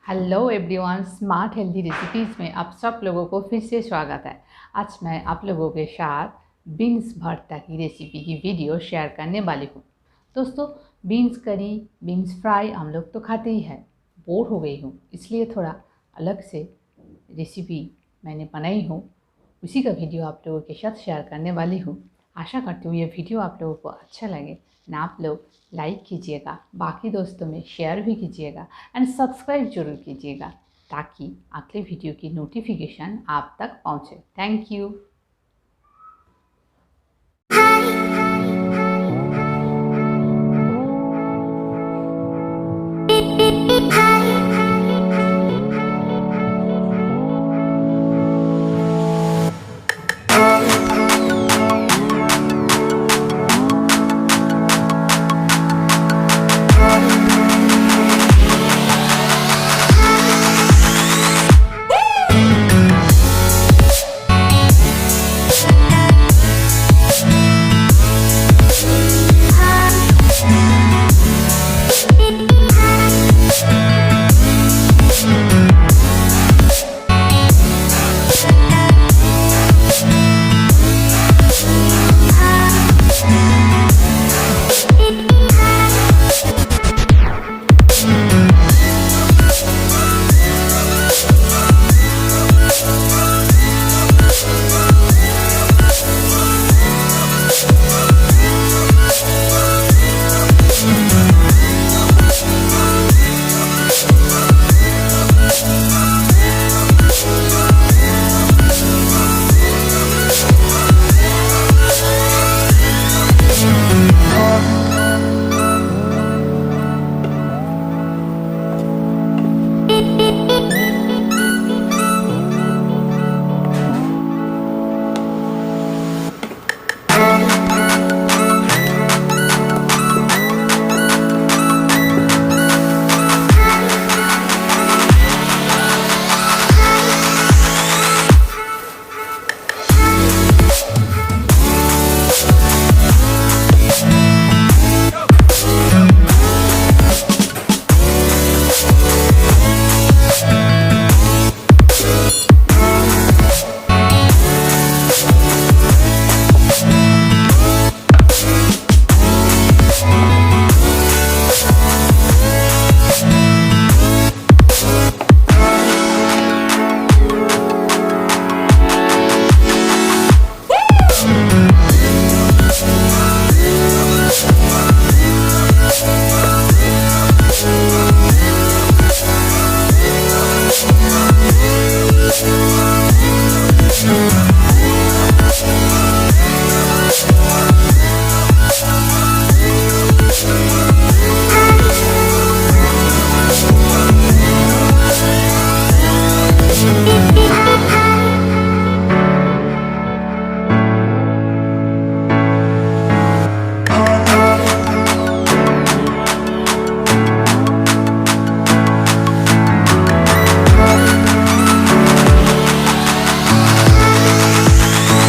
Hello everyone, smart healthy recipes में आप सब लोगों को फिर से स्वागत है। आज मैं आप लोगों के साथ बीन्स भरता की रेसिपी की वीडियो शेयर करने वाली हूँ। दोस्तों, बीन्स करी, बीन्स फ्राई हम लोग तो खाते ही हैं। बोर हो गई हूँ, इसलिए थोड़ा अलग से रेसिपी मैंने बनाई हूँ, उसी का वीडियो आप लोगों के साथ शेयर करने वाली हूँ। आशा करती हूँ ये वीडियो आप लोगों को अच्छा लगे ना। आप लोग लाइक कीजिएगा, बाकी दोस्तों में शेयर भी कीजिएगा एंड सब्सक्राइब जरूर कीजिएगा ताकि अगले वीडियो की नोटिफिकेशन आप तक पहुँचे। Thank you.